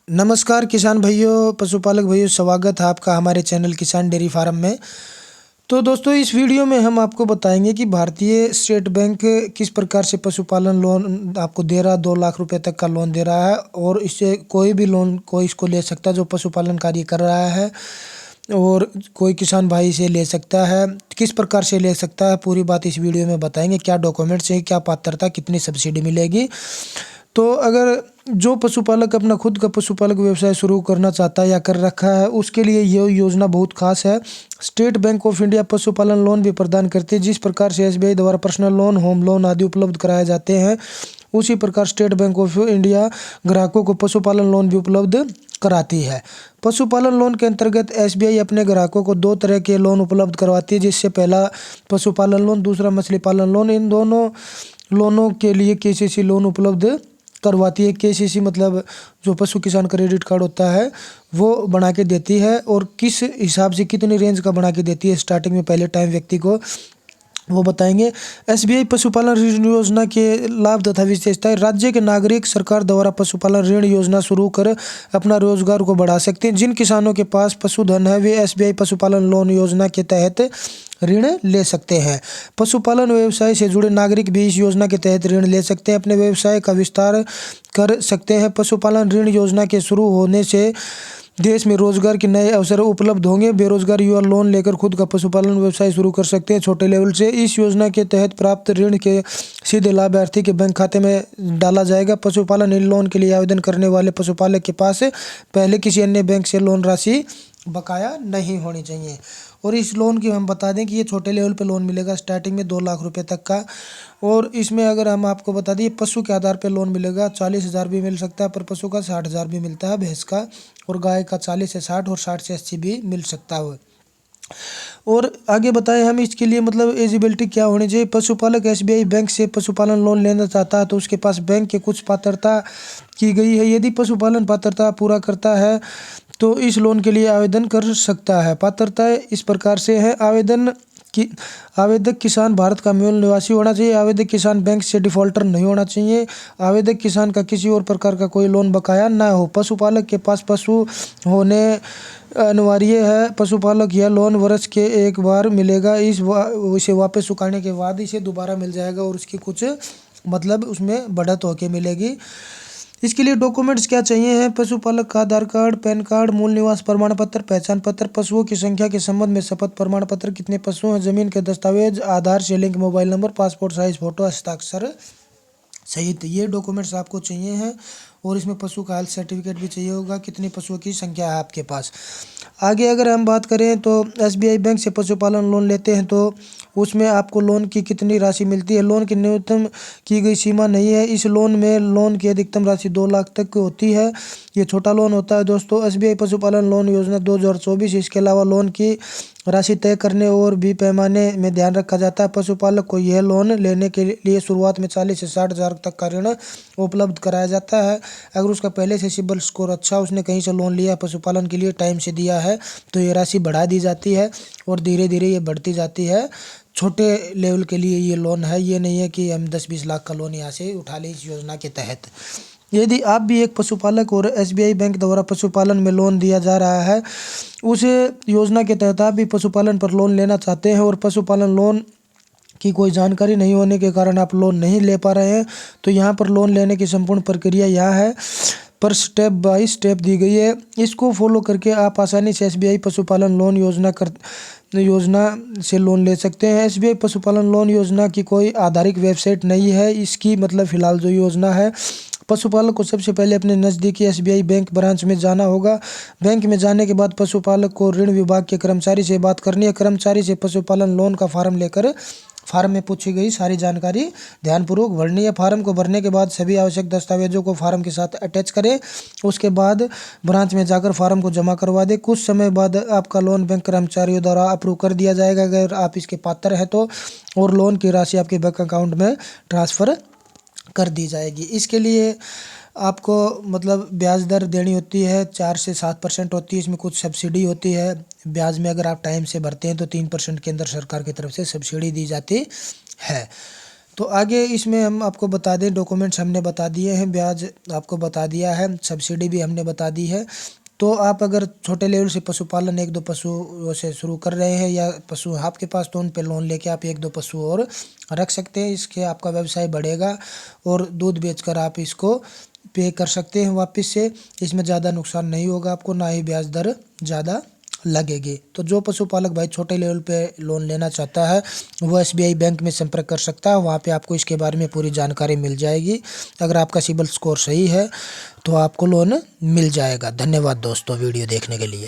नमस्कार किसान भाइयों, पशुपालक भाइयों, स्वागत है आपका हमारे चैनल किसान डेयरी फार्म में। तो दोस्तों इस वीडियो में हम आपको बताएंगे कि भारतीय स्टेट बैंक किस प्रकार से पशुपालन लोन आपको दे रहा है। 2 लाख रुपए तक का लोन दे रहा है और इससे कोई भी लोन कोई इसको ले सकता है जो पशुपालन कार्य कर रहा है और कोई किसान भाई से ले सकता है। किस प्रकार से ले सकता है पूरी बात इस वीडियो में बताएंगे। क्या डॉक्यूमेंट चाहिए, क्या पात्रता, कितनी सब्सिडी मिलेगी। तो अगर जो पशुपालक अपना खुद का पशुपालक व्यवसाय शुरू करना चाहता है या कर रखा है उसके लिए ये योजना बहुत खास है। स्टेट बैंक ऑफ इंडिया पशुपालन लोन भी प्रदान करती है। जिस प्रकार से एसबीआई द्वारा पर्सनल लोन, होम लोन आदि उपलब्ध कराए जाते हैं, उसी प्रकार स्टेट बैंक ऑफ इंडिया ग्राहकों को पशुपालन लोन भी उपलब्ध कराती है। पशुपालन लोन के अंतर्गत एसबीआई अपने ग्राहकों को 2 तरह के लोन उपलब्ध करवाती है, जिससे पहला पशुपालन लोन, दूसरा मछली पालन लोन। इन दोनों लोनों के लिए केसीसी लोन उपलब्ध करवाती है। केसीसी मतलब जो पशु किसान क्रेडिट कार्ड होता है वो बना के देती है और किस हिसाब से कितनी रेंज का बना के देती है स्टार्टिंग में पहले टाइम व्यक्ति को वो बताएंगे। एसबीआई पशुपालन ऋण योजना के लाभ तथा विशेषताएं। राज्य के नागरिक सरकार द्वारा पशुपालन ऋण योजना शुरू कर अपना रोजगार को बढ़ा सकते हैं। जिन किसानों के पास पशुधन है वे एसबीआई पशुपालन लोन योजना के तहत ऋण ले सकते हैं। पशुपालन व्यवसाय से जुड़े नागरिक भी इस योजना के तहत ऋण ले सकते हैं, अपने व्यवसाय का विस्तार कर सकते हैं। पशुपालन ऋण योजना के शुरू होने से देश में रोजगार के नए अवसर उपलब्ध होंगे। बेरोजगार युवा लोन लेकर खुद का पशुपालन व्यवसाय शुरू कर सकते हैं छोटे लेवल से। इस योजना के तहत प्राप्त ऋण के सीधे लाभार्थी के बैंक खाते में डाला जाएगा। पशुपालन इन लोन के लिए आवेदन करने वाले पशुपालक के पास पहले किसी अन्य बैंक से लोन राशि बकाया नहीं होनी चाहिए। और इस लोन की हम बता दें कि ये छोटे लेवल पे लोन मिलेगा स्टार्टिंग में 2 लाख रुपए तक का। और इसमें अगर हम आपको बता दें पशु के आधार पे लोन मिलेगा। 40,000 भी मिल सकता है पर पशु का 60,000 भी मिलता है भैंस का, और गाय का 40 से 60 और 60 से 80 भी मिल सकता है। और आगे बताएं हम इसके लिए मतलब एलिजिबिलिटी क्या होनी चाहिए। पशुपालक एसबीआई बैंक से पशुपालन लोन लेना चाहता है तो उसके पास बैंक के कुछ पात्रता की गई है। यदि पशुपालन पात्रता पूरा करता है तो इस लोन के लिए आवेदन कर सकता है। पात्रताएं इस प्रकार से है। आवेदक किसान भारत का मूल निवासी होना चाहिए। आवेदक किसान बैंक से डिफॉल्टर नहीं होना चाहिए। आवेदक किसान का किसी और प्रकार का कोई लोन बकाया ना हो। पशुपालक के पास पशु होने अनिवार्य है। पशुपालक यह लोन वर्ष के एक बार मिलेगा। इसे वापस चुकाने के बाद इसे दोबारा मिल जाएगा और उसकी कुछ मतलब उसमें बढ़त होके मिलेगी। इसके लिए डॉक्यूमेंट्स क्या चाहिए हैं। पशुपालक का आधार कार्ड, पैन कार्ड, मूल निवास प्रमाण पत्र, पहचान पत्र, पशुओं की संख्या के संबंध में शपथ प्रमाण पत्र, कितने पशु हैं, जमीन के दस्तावेज, आधार से link mobile number, passport size photo, हस्ताक्षर सहित ये डॉक्यूमेंट्स आपको चाहिए हैं। और इसमें पशु का हेल्थ सर्टिफिकेट भी चाहिए होगा, कितनी पशुओं की संख्या है आपके पास। आगे अगर हम बात करें तो एसबीआई बैंक से पशुपालन लोन लेते हैं तो उसमें आपको लोन की कितनी राशि मिलती है। लोन की न्यूनतम की गई सीमा नहीं है। इस लोन में लोन की अधिकतम राशि 2 लाख तक होती है। ये छोटा लोन होता है दोस्तों। एसबीआई पशुपालन लोन योजना 2024। इसके अलावा लोन की राशि तय करने और भी पैमाने में ध्यान रखा जाता है। पशुपालक को यह लोन लेने के लिए शुरुआत में 40 से 60,000 तक का ऋण उपलब्ध कराया जाता है। अगर उसका पहले से सिबिल स्कोर अच्छा, उसने कहीं से लोन लिया पशुपालन के लिए, टाइम से दिया है, तो ये राशि बढ़ा दी जाती है और धीरे धीरे ये बढ़ती जाती है। छोटे लेवल के लिए ये लोन है। ये नहीं है कि हम 10-20 लाख का लोन यहाँ से उठा लें इस योजना के तहत। यदि आप भी एक पशुपालक और एसबीआई बैंक द्वारा पशुपालन में लोन दिया जा रहा है उस योजना के तहत आप भी पशुपालन पर लोन लेना चाहते हैं और पशुपालन लोन की कोई जानकारी नहीं होने के कारण आप लोन नहीं ले पा रहे हैं, तो यहाँ पर लोन लेने की संपूर्ण प्रक्रिया यहाँ है पर स्टेप बाय स्टेप दी गई है। इसको फॉलो करके आप आसानी से एसबीआई पशुपालन लोन योजना से लोन ले सकते हैं। एसबीआई पशुपालन लोन योजना की कोई आधारिक वेबसाइट नहीं है। इसकी मतलब फिलहाल जो योजना है, पशुपालक को सबसे पहले अपने नज़दीकी एसबीआई बैंक ब्रांच में जाना होगा। बैंक में जाने के बाद पशुपालक को ऋण विभाग के कर्मचारी से बात करनी है। कर्मचारी से पशुपालन लोन का फॉर्म लेकर फार्म में पूछी गई सारी जानकारी ध्यानपूर्वक भरनी है। फार्म को भरने के बाद सभी आवश्यक दस्तावेजों को फार्म के साथ अटैच करें। उसके बाद ब्रांच में जाकर फार्म को जमा करवा दें। कुछ समय बाद आपका लोन बैंक कर्मचारियों द्वारा अप्रूव कर दिया जाएगा अगर आप इसके पात्र हैं तो, और लोन की राशि आपके बैंक अकाउंट में ट्रांसफ़र कर दी जाएगी। इसके लिए आपको मतलब ब्याज दर देनी होती है, 4 से 7% होती है। इसमें कुछ सब्सिडी होती है ब्याज में। अगर आप टाइम से भरते हैं तो 3% के अंदर सरकार की तरफ से सब्सिडी दी जाती है। तो आगे इसमें हम आपको बता दें, डॉक्यूमेंट्स हमने बता दिए हैं, ब्याज आपको बता दिया है, सब्सिडी भी हमने बता दी है। तो आप अगर छोटे लेवल से पशुपालन 1-2 पशु से शुरू कर रहे हैं या पशु आपके पास, तो उन पे लोन लेके आप 1-2 पशु और रख सकते हैं। इसके आपका व्यवसाय बढ़ेगा और दूध बेचकर आप इसको पे कर सकते हैं वापस से। इसमें ज़्यादा नुकसान नहीं होगा आपको, ना ही ब्याज दर ज़्यादा लगेगी। तो जो पशुपालक भाई छोटे लेवल पे लोन लेना चाहता है वो SBI बैंक में संपर्क कर सकता है। वहाँ पे आपको इसके बारे में पूरी जानकारी मिल जाएगी। अगर आपका सिबिल स्कोर सही है तो आपको लोन मिल जाएगा। धन्यवाद दोस्तों वीडियो देखने के लिए।